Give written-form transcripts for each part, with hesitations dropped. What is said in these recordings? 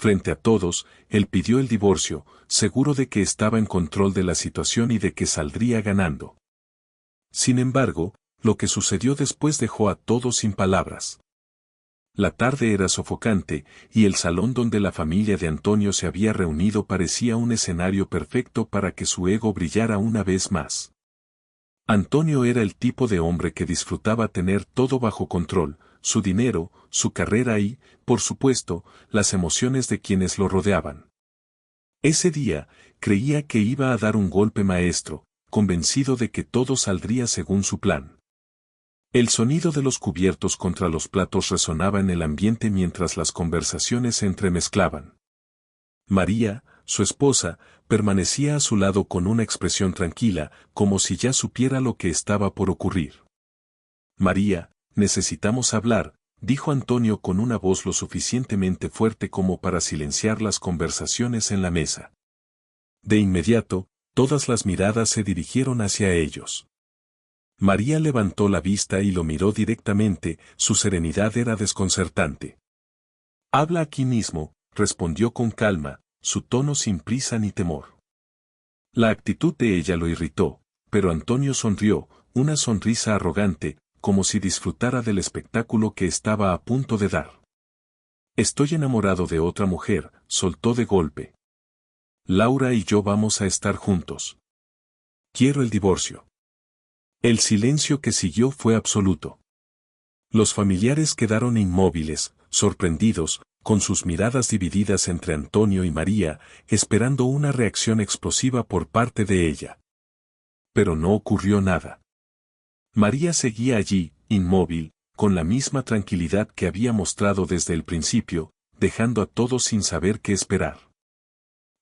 Frente a todos, él pidió el divorcio, seguro de que estaba en control de la situación y de que saldría ganando. Sin embargo, lo que sucedió después dejó a todos sin palabras. La tarde era sofocante, y el salón donde la familia de Antonio se había reunido parecía un escenario perfecto para que su ego brillara una vez más. Antonio era el tipo de hombre que disfrutaba tener todo bajo control, su dinero, su carrera y, por supuesto, las emociones de quienes lo rodeaban. Ese día, creía que iba a dar un golpe maestro, convencido de que todo saldría según su plan. El sonido de los cubiertos contra los platos resonaba en el ambiente mientras las conversaciones se entremezclaban. María, su esposa, permanecía a su lado con una expresión tranquila, como si ya supiera lo que estaba por ocurrir. María, necesitamos hablar, dijo Antonio con una voz lo suficientemente fuerte como para silenciar las conversaciones en la mesa. De inmediato, todas las miradas se dirigieron hacia ellos. María levantó la vista y lo miró directamente, su serenidad era desconcertante. Habla aquí mismo, respondió con calma, su tono sin prisa ni temor. La actitud de ella lo irritó, pero Antonio sonrió, una sonrisa arrogante, como si disfrutara del espectáculo que estaba a punto de dar. Estoy enamorado de otra mujer, soltó de golpe. Laura y yo vamos a estar juntos. Quiero el divorcio. El silencio que siguió fue absoluto. Los familiares quedaron inmóviles, sorprendidos, con sus miradas divididas entre Antonio y María, esperando una reacción explosiva por parte de ella. Pero no ocurrió nada. María seguía allí, inmóvil, con la misma tranquilidad que había mostrado desde el principio, dejando a todos sin saber qué esperar.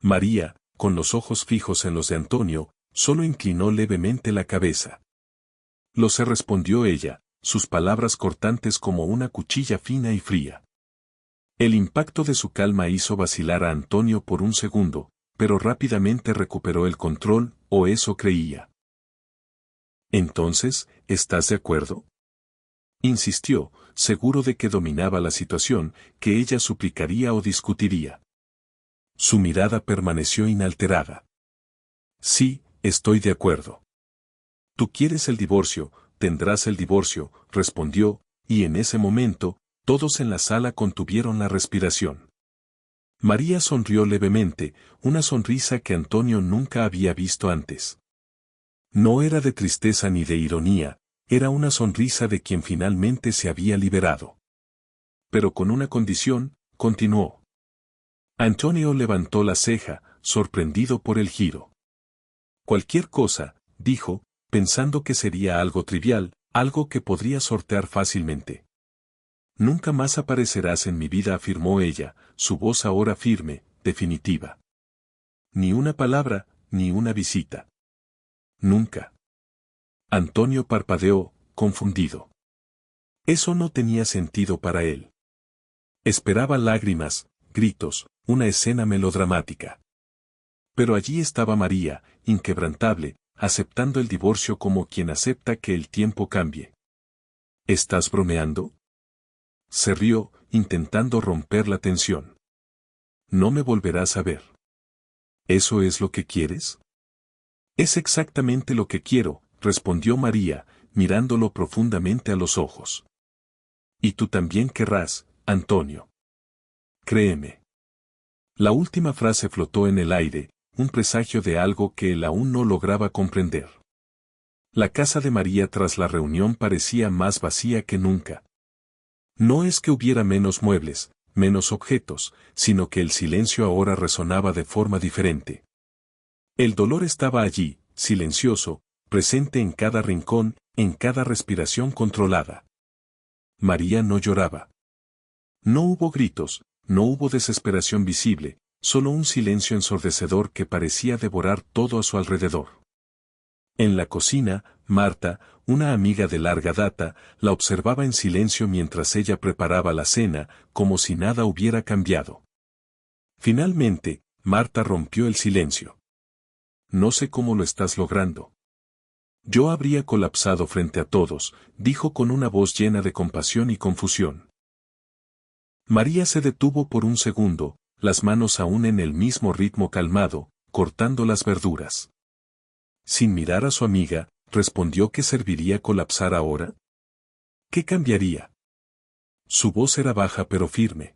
María, con los ojos fijos en los de Antonio, solo inclinó levemente la cabeza. Lo sé, respondió ella, sus palabras cortantes como una cuchilla fina y fría. El impacto de su calma hizo vacilar a Antonio por un segundo, pero rápidamente recuperó el control, o eso creía. Entonces, ¿estás de acuerdo? Insistió, seguro de que dominaba la situación, que ella suplicaría o discutiría. Su mirada permaneció inalterada. Sí, estoy de acuerdo. Tú quieres el divorcio, tendrás el divorcio, respondió, y en ese momento, todos en la sala contuvieron la respiración. María sonrió levemente, una sonrisa que Antonio nunca había visto antes. No era de tristeza ni de ironía, era una sonrisa de quien finalmente se había liberado. Pero con una condición, continuó. Antonio levantó la ceja, sorprendido por el giro. Cualquier cosa, dijo, pensando que sería algo trivial, algo que podría sortear fácilmente. Nunca más aparecerás en mi vida, afirmó ella, su voz ahora firme, definitiva. Ni una palabra, ni una visita. Nunca. Antonio parpadeó, confundido. Eso no tenía sentido para él. Esperaba lágrimas, gritos, una escena melodramática. Pero allí estaba María, inquebrantable, aceptando el divorcio como quien acepta que el tiempo cambie. ¿Estás bromeando? Se rió, intentando romper la tensión. No me volverás a ver. ¿Eso es lo que quieres? Es exactamente lo que quiero, respondió María, mirándolo profundamente a los ojos. Y tú también querrás, Antonio. Créeme. La última frase flotó en el aire, un presagio de algo que él aún no lograba comprender. La casa de María tras la reunión parecía más vacía que nunca. No es que hubiera menos muebles, menos objetos, sino que el silencio ahora resonaba de forma diferente. El dolor estaba allí, silencioso, presente en cada rincón, en cada respiración controlada. María no lloraba. No hubo gritos, no hubo desesperación visible, solo un silencio ensordecedor que parecía devorar todo a su alrededor. En la cocina, Marta, una amiga de larga data, la observaba en silencio mientras ella preparaba la cena, como si nada hubiera cambiado. Finalmente, Marta rompió el silencio. No sé cómo lo estás logrando. Yo habría colapsado frente a todos, dijo con una voz llena de compasión y confusión. María se detuvo por un segundo, las manos aún en el mismo ritmo calmado, cortando las verduras. Sin mirar a su amiga, respondió que serviría colapsar ahora. ¿Qué cambiaría? Su voz era baja pero firme.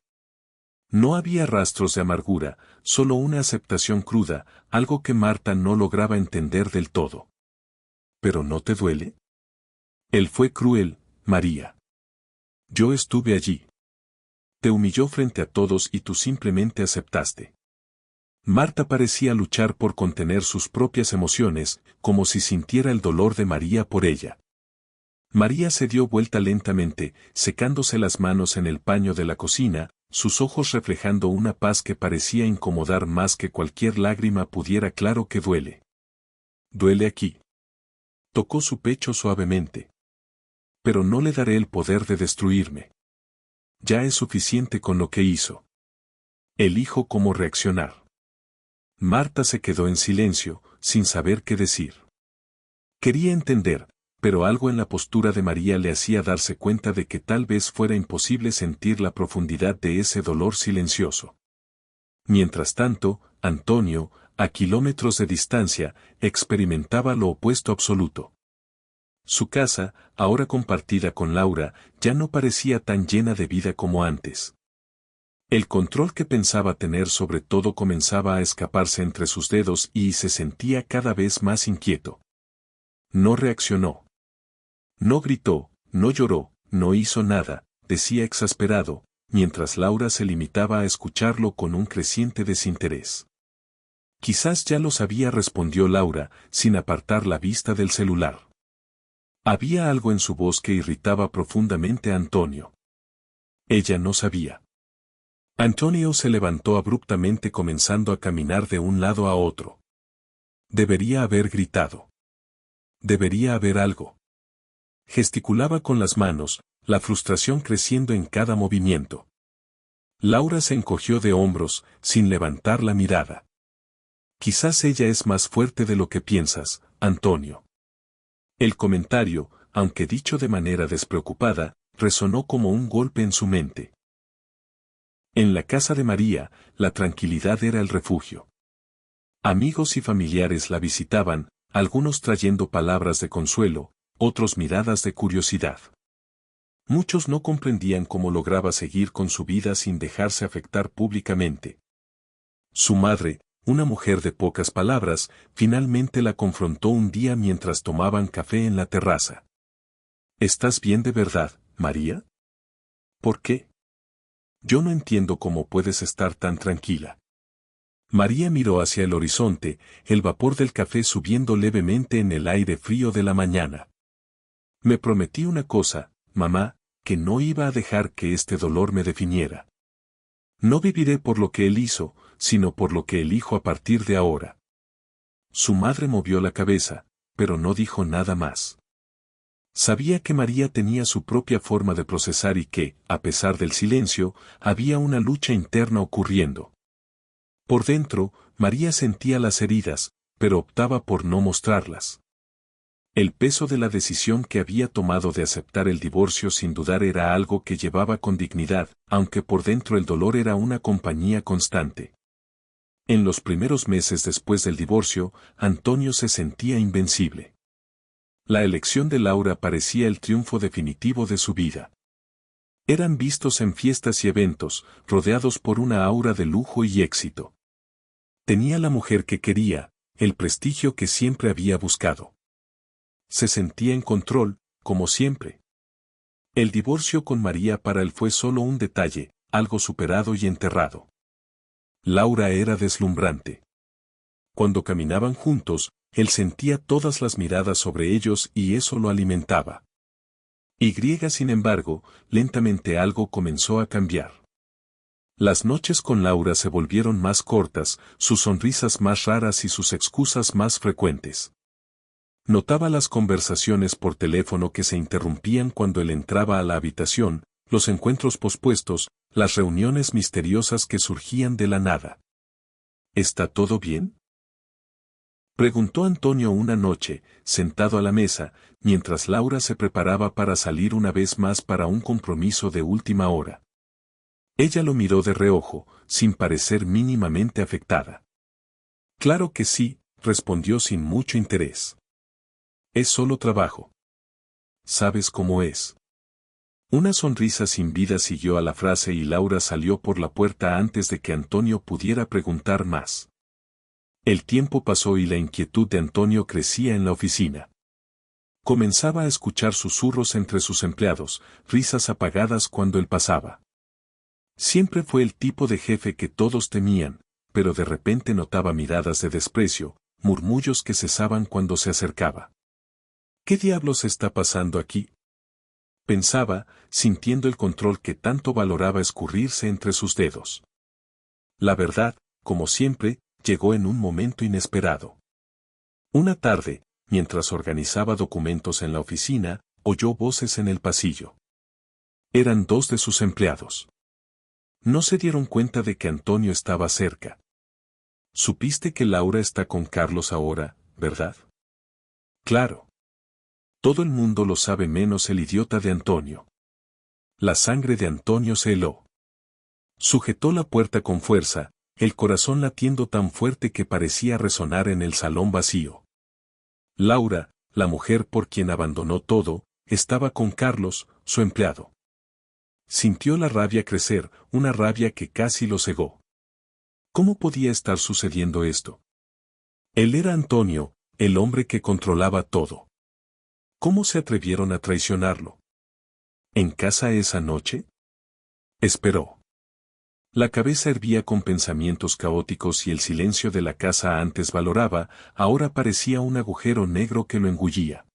No había rastros de amargura, solo una aceptación cruda, algo que Marta no lograba entender del todo. ¿Pero no te duele? Él fue cruel, María. Yo estuve allí. Te humilló frente a todos y tú simplemente aceptaste. Marta parecía luchar por contener sus propias emociones, como si sintiera el dolor de María por ella. María se dio vuelta lentamente, secándose las manos en el paño de la cocina, sus ojos reflejando una paz que parecía incomodar más que cualquier lágrima pudiera. Claro que duele. Duele aquí. Tocó su pecho suavemente. Pero no le daré el poder de destruirme. Ya es suficiente con lo que hizo. Elijo cómo reaccionar. Marta se quedó en silencio, sin saber qué decir. Quería entender, pero algo en la postura de María le hacía darse cuenta de que tal vez fuera imposible sentir la profundidad de ese dolor silencioso. Mientras tanto, Antonio, a kilómetros de distancia, experimentaba lo opuesto absoluto. Su casa, ahora compartida con Laura, ya no parecía tan llena de vida como antes. El control que pensaba tener sobre todo comenzaba a escaparse entre sus dedos y se sentía cada vez más inquieto. No reaccionó. No gritó, no lloró, no hizo nada, decía exasperado, mientras Laura se limitaba a escucharlo con un creciente desinterés. Quizás ya lo sabía, respondió Laura, sin apartar la vista del celular. Había algo en su voz que irritaba profundamente a Antonio. Ella no sabía. Antonio se levantó abruptamente comenzando a caminar de un lado a otro. Debería haber gritado. Debería haber algo. Gesticulaba con las manos, la frustración creciendo en cada movimiento. Laura se encogió de hombros, sin levantar la mirada. Quizás ella es más fuerte de lo que piensas, Antonio. El comentario, aunque dicho de manera despreocupada, resonó como un golpe en su mente. En la casa de María, la tranquilidad era el refugio. Amigos y familiares la visitaban, algunos trayendo palabras de consuelo, otros miradas de curiosidad. Muchos no comprendían cómo lograba seguir con su vida sin dejarse afectar públicamente. Su madre, una mujer de pocas palabras, finalmente la confrontó un día mientras tomaban café en la terraza. ¿Estás bien de verdad, María? ¿Por qué? Yo no entiendo cómo puedes estar tan tranquila. María miró hacia el horizonte, el vapor del café subiendo levemente en el aire frío de la mañana. Me prometí una cosa, mamá, que no iba a dejar que este dolor me definiera. No viviré por lo que él hizo, sino por lo que elijo a partir de ahora. Su madre movió la cabeza, pero no dijo nada más. Sabía que María tenía su propia forma de procesar y que, a pesar del silencio, había una lucha interna ocurriendo. Por dentro, María sentía las heridas, pero optaba por no mostrarlas. El peso de la decisión que había tomado de aceptar el divorcio sin dudar era algo que llevaba con dignidad, aunque por dentro el dolor era una compañía constante. En los primeros meses después del divorcio, Antonio se sentía invencible. La elección de Laura parecía el triunfo definitivo de su vida. Eran vistos en fiestas y eventos, rodeados por una aura de lujo y éxito. Tenía la mujer que quería, el prestigio que siempre había buscado. Se sentía en control, como siempre. El divorcio con María para él fue solo un detalle, algo superado y enterrado. Laura era deslumbrante. Cuando caminaban juntos, él sentía todas las miradas sobre ellos y eso lo alimentaba. Sin embargo, lentamente algo comenzó a cambiar. Las noches con Laura se volvieron más cortas, sus sonrisas más raras y sus excusas más frecuentes. Notaba las conversaciones por teléfono que se interrumpían cuando él entraba a la habitación, los encuentros pospuestos, las reuniones misteriosas que surgían de la nada. ¿Está todo bien?, preguntó Antonio una noche, sentado a la mesa, mientras Laura se preparaba para salir una vez más para un compromiso de última hora. Ella lo miró de reojo, sin parecer mínimamente afectada. Claro que sí, respondió sin mucho interés. Es solo trabajo. ¿Sabes cómo es? Una sonrisa sin vida siguió a la frase y Laura salió por la puerta antes de que Antonio pudiera preguntar más. El tiempo pasó y la inquietud de Antonio crecía en la oficina. Comenzaba a escuchar susurros entre sus empleados, risas apagadas cuando él pasaba. Siempre fue el tipo de jefe que todos temían, pero de repente notaba miradas de desprecio, murmullos que cesaban cuando se acercaba. ¿Qué diablos está pasando aquí?, pensaba, sintiendo el control que tanto valoraba escurrirse entre sus dedos. La verdad, como siempre, llegó en un momento inesperado. Una tarde, mientras organizaba documentos en la oficina, oyó voces en el pasillo. Eran dos de sus empleados. No se dieron cuenta de que Antonio estaba cerca. Supiste que Laura está con Carlos ahora, ¿verdad? Claro. Todo el mundo lo sabe menos el idiota de Antonio. La sangre de Antonio se heló. Sujetó la puerta con fuerza, el corazón latiendo tan fuerte que parecía resonar en el salón vacío. Laura, la mujer por quien abandonó todo, estaba con Carlos, su empleado. Sintió la rabia crecer, una rabia que casi lo cegó. ¿Cómo podía estar sucediendo esto? Él era Antonio, el hombre que controlaba todo. ¿Cómo se atrevieron a traicionarlo? ¿En casa esa noche? Esperó. La cabeza hervía con pensamientos caóticos y el silencio de la casa antes valoraba, ahora parecía un agujero negro que lo engullía.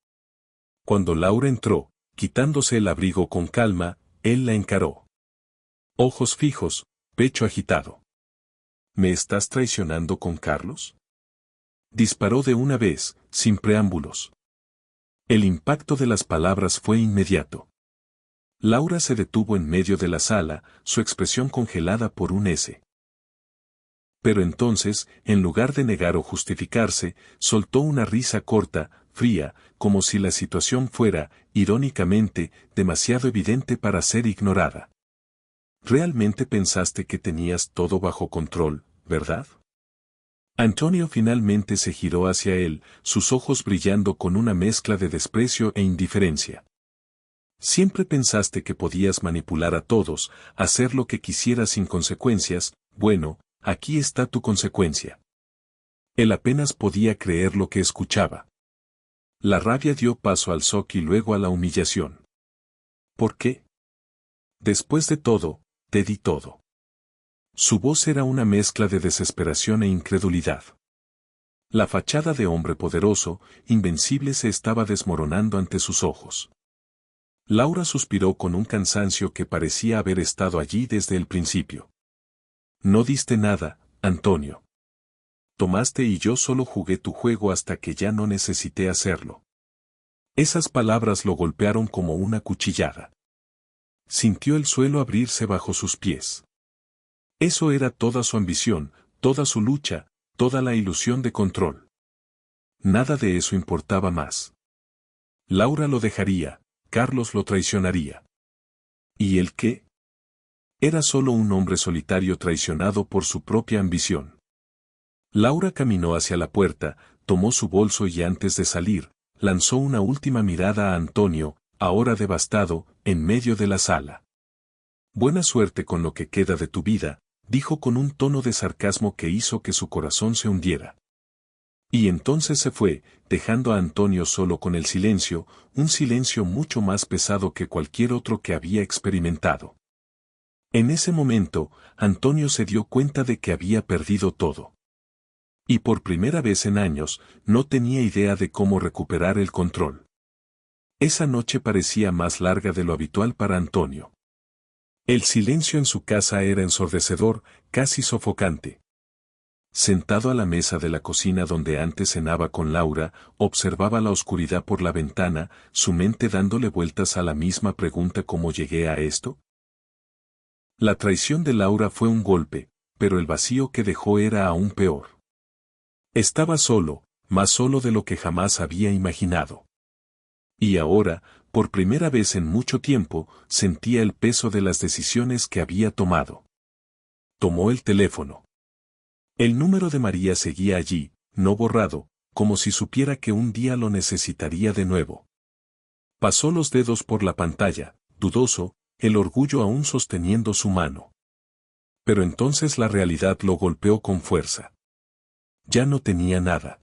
Cuando Laura entró, quitándose el abrigo con calma, él la encaró. Ojos fijos, pecho agitado. ¿Me estás traicionando con Carlos? Disparó de una vez, sin preámbulos. El impacto de las palabras fue inmediato. Laura se detuvo en medio de la sala, su expresión congelada por un S. Pero entonces, en lugar de negar o justificarse, soltó una risa corta, fría, como si la situación fuera, irónicamente, demasiado evidente para ser ignorada. ¿Realmente pensaste que tenías todo bajo control, verdad? Antonio finalmente se giró hacia él, sus ojos brillando con una mezcla de desprecio e indiferencia. Siempre pensaste que podías manipular a todos, hacer lo que quisieras sin consecuencias. Bueno, aquí está tu consecuencia. Él apenas podía creer lo que escuchaba. La rabia dio paso al shock y luego a la humillación. ¿Por qué? Después de todo, te di todo. Su voz era una mezcla de desesperación e incredulidad. La fachada de hombre poderoso, invencible, se estaba desmoronando ante sus ojos. Laura suspiró con un cansancio que parecía haber estado allí desde el principio. No diste nada, Antonio. Tomaste y yo solo jugué tu juego hasta que ya no necesité hacerlo. Esas palabras lo golpearon como una cuchillada. Sintió el suelo abrirse bajo sus pies. Eso era toda su ambición, toda su lucha, toda la ilusión de control. Nada de eso importaba más. Laura lo dejaría, Carlos lo traicionaría. ¿Y él qué? Era solo un hombre solitario traicionado por su propia ambición. Laura caminó hacia la puerta, tomó su bolso y antes de salir, lanzó una última mirada a Antonio, ahora devastado, en medio de la sala. Buena suerte con lo que queda de tu vida, dijo con un tono de sarcasmo que hizo que su corazón se hundiera. Y entonces se fue, dejando a Antonio solo con el silencio, un silencio mucho más pesado que cualquier otro que había experimentado. En ese momento, Antonio se dio cuenta de que había perdido todo. Y por primera vez en años, no tenía idea de cómo recuperar el control. Esa noche parecía más larga de lo habitual para Antonio. El silencio en su casa era ensordecedor, casi sofocante. Sentado a la mesa de la cocina donde antes cenaba con Laura, observaba la oscuridad por la ventana, su mente dándole vueltas a la misma pregunta: ¿cómo llegué a esto? La traición de Laura fue un golpe, pero el vacío que dejó era aún peor. Estaba solo, más solo de lo que jamás había imaginado. Y ahora, por primera vez en mucho tiempo, sentía el peso de las decisiones que había tomado. Tomó el teléfono. El número de María seguía allí, no borrado, como si supiera que un día lo necesitaría de nuevo. Pasó los dedos por la pantalla, dudoso, el orgullo aún sosteniendo su mano. Pero entonces la realidad lo golpeó con fuerza. Ya no tenía nada.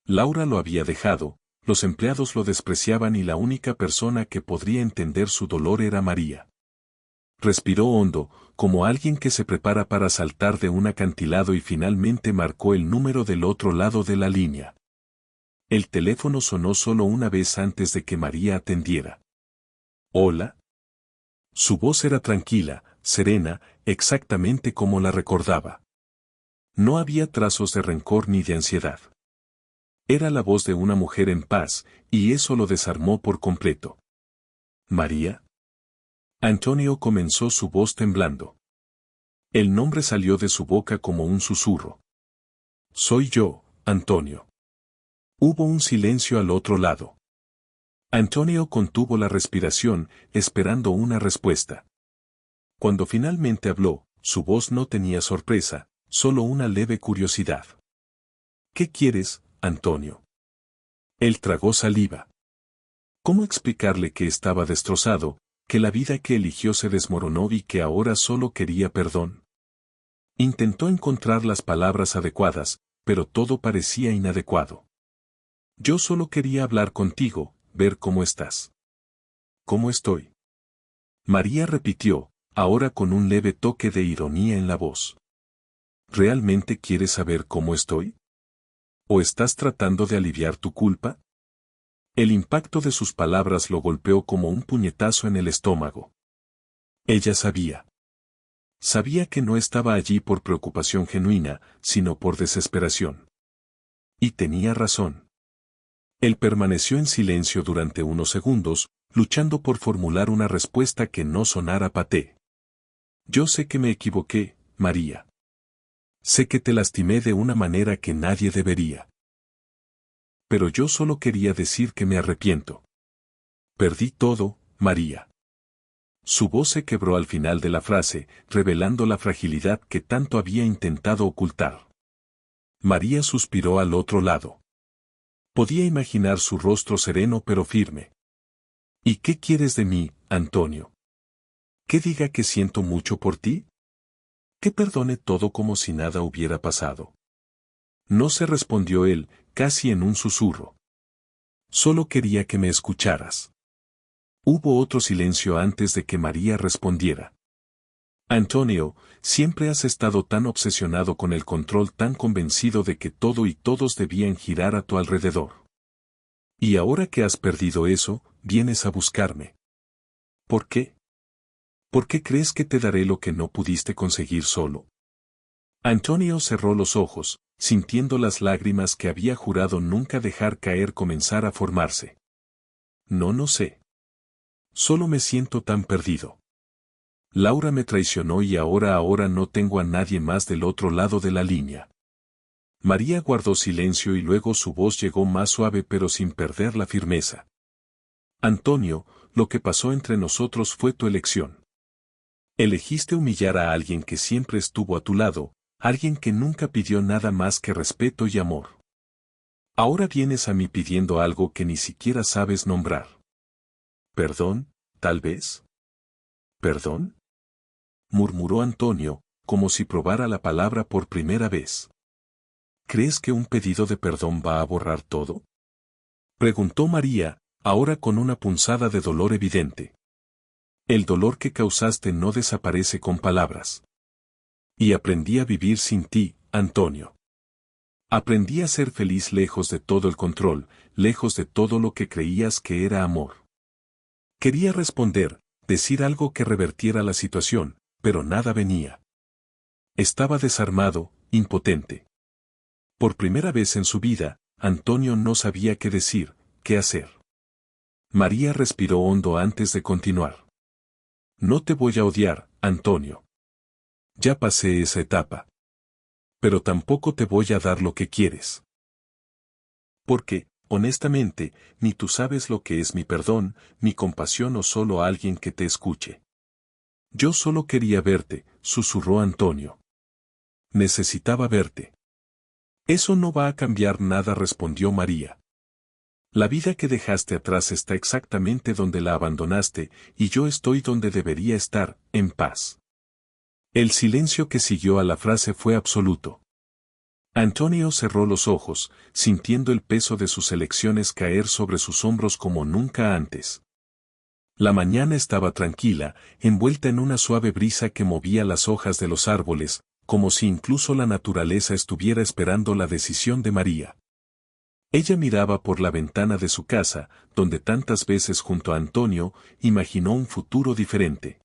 Laura lo había dejado, los empleados lo despreciaban y la única persona que podría entender su dolor era María. Respiró hondo, como alguien que se prepara para saltar de un acantilado y finalmente marcó el número del otro lado de la línea. El teléfono sonó solo una vez antes de que María atendiera. ¿Hola? Su voz era tranquila, serena, exactamente como la recordaba. No había trazos de rencor ni de ansiedad. Era la voz de una mujer en paz, y eso lo desarmó por completo. ¿María? Antonio comenzó su voz temblando. El nombre salió de su boca como un susurro. Soy yo, Antonio. Hubo un silencio al otro lado. Antonio contuvo la respiración, esperando una respuesta. Cuando finalmente habló, su voz no tenía sorpresa, solo una leve curiosidad. ¿Qué quieres, Antonio? Él tragó saliva. ¿Cómo explicarle que estaba destrozado, que la vida que eligió se desmoronó y que ahora solo quería perdón? Intentó encontrar las palabras adecuadas, pero todo parecía inadecuado. Yo solo quería hablar contigo, ver cómo estás. ¿Cómo estoy? María repitió, ahora con un leve toque de ironía en la voz. ¿Realmente quieres saber cómo estoy? ¿O estás tratando de aliviar tu culpa? El impacto de sus palabras lo golpeó como un puñetazo en el estómago. Ella sabía. Sabía que no estaba allí por preocupación genuina, sino por desesperación. Y tenía razón. Él permaneció en silencio durante unos segundos, luchando por formular una respuesta que no sonara paté. Yo sé que me equivoqué, María. Sé que te lastimé de una manera que nadie debería. Pero yo solo quería decir que me arrepiento. Perdí todo, María. Su voz se quebró al final de la frase, revelando la fragilidad que tanto había intentado ocultar. María suspiró al otro lado. Podía imaginar su rostro sereno pero firme. ¿Y qué quieres de mí, Antonio? ¿Que diga que siento mucho por ti? ¿Que perdone todo como si nada hubiera pasado? No se respondió él, casi en un susurro. Solo quería que me escucharas. Hubo otro silencio antes de que María respondiera. Antonio, siempre has estado tan obsesionado con el control, tan convencido de que todo y todos debían girar a tu alrededor. Y ahora que has perdido eso, vienes a buscarme. ¿Por qué? ¿Por qué crees que te daré lo que no pudiste conseguir solo? Antonio cerró los ojos, sintiendo las lágrimas que había jurado nunca dejar caer comenzar a formarse. No sé. Solo me siento tan perdido. Laura me traicionó y ahora no tengo a nadie más del otro lado de la línea. María guardó silencio y luego su voz llegó más suave pero sin perder la firmeza. Antonio, lo que pasó entre nosotros fue tu elección. Elegiste humillar a alguien que siempre estuvo a tu lado, alguien que nunca pidió nada más que respeto y amor. Ahora vienes a mí pidiendo algo que ni siquiera sabes nombrar. ¿Perdón, tal vez? ¿Perdón? Murmuró Antonio, como si probara la palabra por primera vez. ¿Crees que un pedido de perdón va a borrar todo? Preguntó María, ahora con una punzada de dolor evidente. El dolor que causaste no desaparece con palabras. Y aprendí a vivir sin ti, Antonio. Aprendí a ser feliz lejos de todo el control, lejos de todo lo que creías que era amor. Quería responder, decir algo que revertiera la situación, pero nada venía. Estaba desarmado, impotente. Por primera vez en su vida, Antonio no sabía qué decir, qué hacer. María respiró hondo antes de continuar. No te voy a odiar, Antonio. Ya pasé esa etapa. Pero tampoco te voy a dar lo que quieres. Porque, honestamente, ni tú sabes lo que es mi perdón, mi compasión o solo alguien que te escuche. Yo solo quería verte, susurró Antonio. Necesitaba verte. Eso no va a cambiar nada, respondió María. La vida que dejaste atrás está exactamente donde la abandonaste, y yo estoy donde debería estar, en paz. El silencio que siguió a la frase fue absoluto. Antonio cerró los ojos, sintiendo el peso de sus elecciones caer sobre sus hombros como nunca antes. La mañana estaba tranquila, envuelta en una suave brisa que movía las hojas de los árboles, como si incluso la naturaleza estuviera esperando la decisión de María. Ella miraba por la ventana de su casa, donde tantas veces junto a Antonio, imaginó un futuro diferente.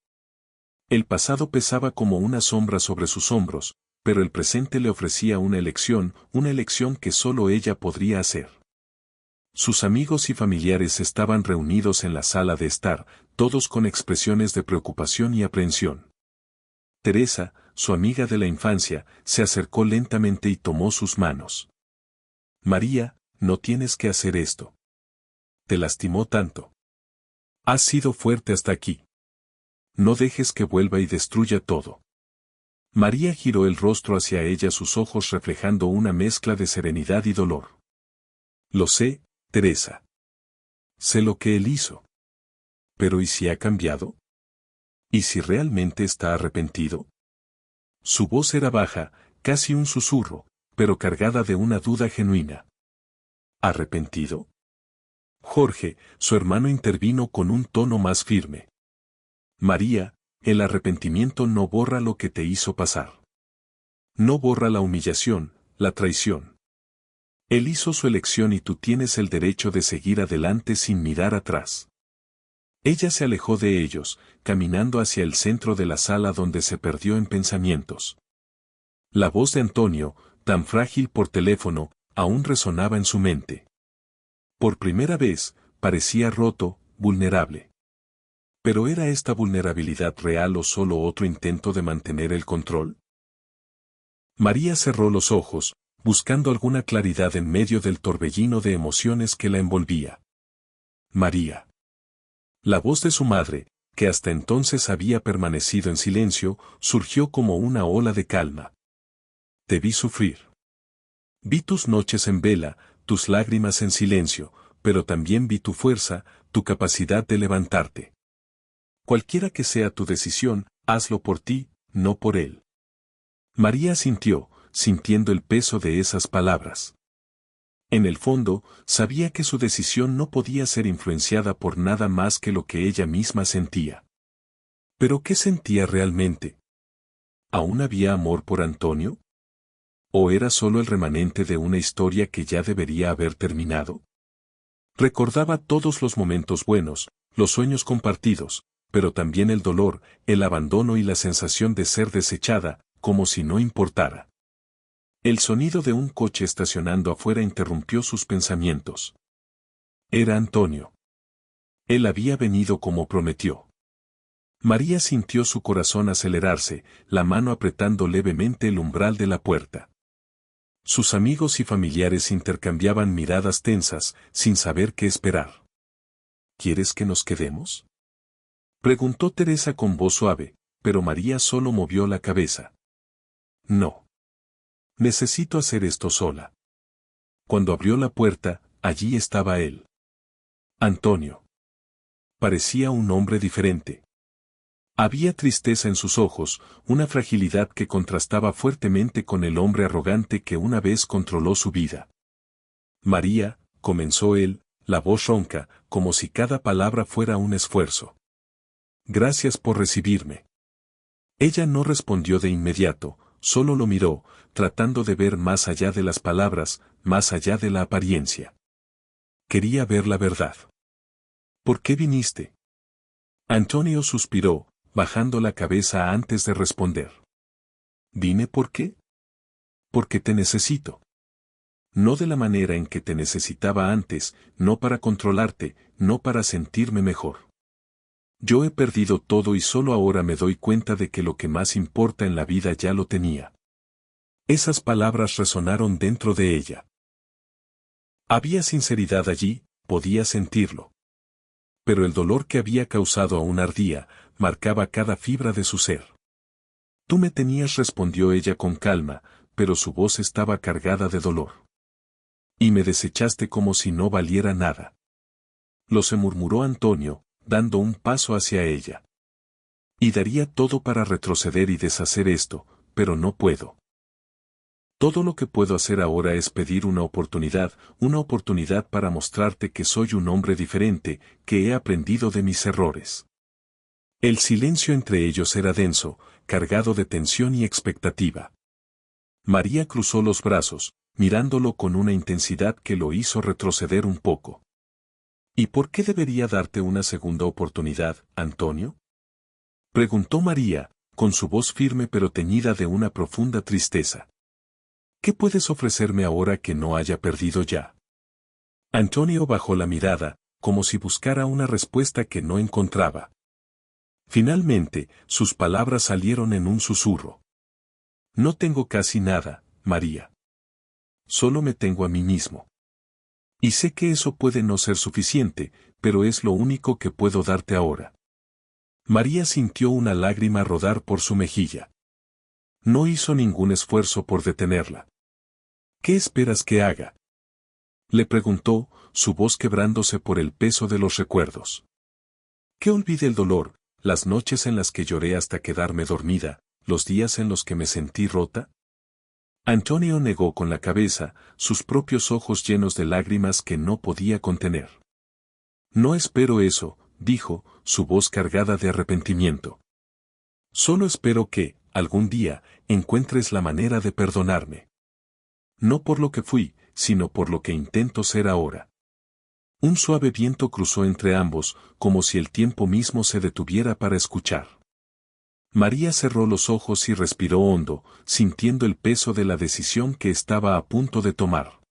El pasado pesaba como una sombra sobre sus hombros, pero el presente le ofrecía una elección que solo ella podría hacer. Sus amigos y familiares estaban reunidos en la sala de estar, todos con expresiones de preocupación y aprehensión. Teresa, su amiga de la infancia, se acercó lentamente y tomó sus manos. María, no tienes que hacer esto. Te lastimó tanto. Has sido fuerte hasta aquí. No dejes que vuelva y destruya todo. María giró el rostro hacia ella, sus ojos reflejando una mezcla de serenidad y dolor. Lo sé, Teresa. Sé lo que él hizo. Pero ¿y si ha cambiado? ¿Y si realmente está arrepentido? Su voz era baja, casi un susurro, pero cargada de una duda genuina. ¿Arrepentido? Jorge, su hermano, intervino con un tono más firme. María, el arrepentimiento no borra lo que te hizo pasar. No borra la humillación, la traición. Él hizo su elección y tú tienes el derecho de seguir adelante sin mirar atrás. Ella se alejó de ellos, caminando hacia el centro de la sala donde se perdió en pensamientos. La voz de Antonio, tan frágil por teléfono, aún resonaba en su mente. Por primera vez, parecía roto, vulnerable. ¿Pero era esta vulnerabilidad real o solo otro intento de mantener el control? María cerró los ojos, buscando alguna claridad en medio del torbellino de emociones que la envolvía. María. La voz de su madre, que hasta entonces había permanecido en silencio, surgió como una ola de calma. Te vi sufrir. Vi tus noches en vela, tus lágrimas en silencio, pero también vi tu fuerza, tu capacidad de levantarte. Cualquiera que sea tu decisión, hazlo por ti, no por él. María sintió, sintiendo el peso de esas palabras. En el fondo, sabía que su decisión no podía ser influenciada por nada más que lo que ella misma sentía. ¿Pero qué sentía realmente? ¿Aún había amor por Antonio? ¿O era solo el remanente de una historia que ya debería haber terminado? Recordaba todos los momentos buenos, los sueños compartidos, pero también el dolor, el abandono y la sensación de ser desechada, como si no importara. El sonido de un coche estacionando afuera interrumpió sus pensamientos. Era Antonio. Él había venido como prometió. María sintió su corazón acelerarse, la mano apretando levemente el umbral de la puerta. Sus amigos y familiares intercambiaban miradas tensas, sin saber qué esperar. ¿Quieres que nos quedemos?, preguntó Teresa con voz suave, pero María solo movió la cabeza. No. Necesito hacer esto sola. Cuando abrió la puerta, allí estaba él. Antonio. Parecía un hombre diferente. Había tristeza en sus ojos, una fragilidad que contrastaba fuertemente con el hombre arrogante que una vez controló su vida. María, comenzó él, la voz ronca, como si cada palabra fuera un esfuerzo. Gracias por recibirme. Ella no respondió de inmediato, solo lo miró, tratando de ver más allá de las palabras, más allá de la apariencia. Quería ver la verdad. ¿Por qué viniste? Antonio suspiró, bajando la cabeza antes de responder. ¿Vine por qué? Porque te necesito. No de la manera en que te necesitaba antes, no para controlarte, no para sentirme mejor. Yo he perdido todo y solo ahora me doy cuenta de que lo que más importa en la vida ya lo tenía. Esas palabras resonaron dentro de ella. Había sinceridad allí, podía sentirlo. Pero el dolor que había causado aún ardía, marcaba cada fibra de su ser. Tú me tenías, respondió ella con calma, pero su voz estaba cargada de dolor. Y me desechaste como si no valiera nada. Lo se murmuró Antonio, dando un paso hacia ella. Y daría todo para retroceder y deshacer esto, pero no puedo. Todo lo que puedo hacer ahora es pedir una oportunidad para mostrarte que soy un hombre diferente, que he aprendido de mis errores. El silencio entre ellos era denso, cargado de tensión y expectativa. María cruzó los brazos, mirándolo con una intensidad que lo hizo retroceder un poco. ¿Y por qué debería darte una segunda oportunidad, Antonio? Preguntó María, con su voz firme pero teñida de una profunda tristeza. ¿Qué puedes ofrecerme ahora que no haya perdido ya? Antonio bajó la mirada, como si buscara una respuesta que no encontraba. Finalmente, sus palabras salieron en un susurro. No tengo casi nada, María. Solo me tengo a mí mismo. Y sé que eso puede no ser suficiente, pero es lo único que puedo darte ahora. María sintió una lágrima rodar por su mejilla. No hizo ningún esfuerzo por detenerla. ¿Qué esperas que haga? Le preguntó, su voz quebrándose por el peso de los recuerdos. Que olvide el dolor, las noches en las que lloré hasta quedarme dormida, los días en los que me sentí rota. Antonio negó con la cabeza, sus propios ojos llenos de lágrimas que no podía contener. No espero eso, dijo, su voz cargada de arrepentimiento. Solo espero que, algún día, encuentres la manera de perdonarme. No por lo que fui, sino por lo que intento ser ahora. Un suave viento cruzó entre ambos, como si el tiempo mismo se detuviera para escuchar. María cerró los ojos y respiró hondo, sintiendo el peso de la decisión que estaba a punto de tomar.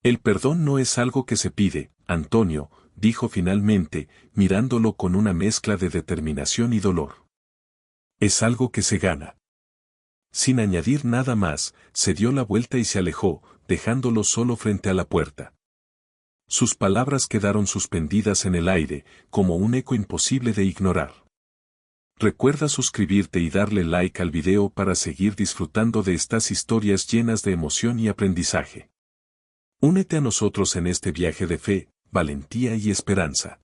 El perdón no es algo que se pide, Antonio, dijo finalmente, mirándolo con una mezcla de determinación y dolor. Es algo que se gana. Sin añadir nada más, se dio la vuelta y se alejó, dejándolo solo frente a la puerta. Sus palabras quedaron suspendidas en el aire, como un eco imposible de ignorar. Recuerda suscribirte y darle like al video para seguir disfrutando de estas historias llenas de emoción y aprendizaje. Únete a nosotros en este viaje de fe, valentía y esperanza.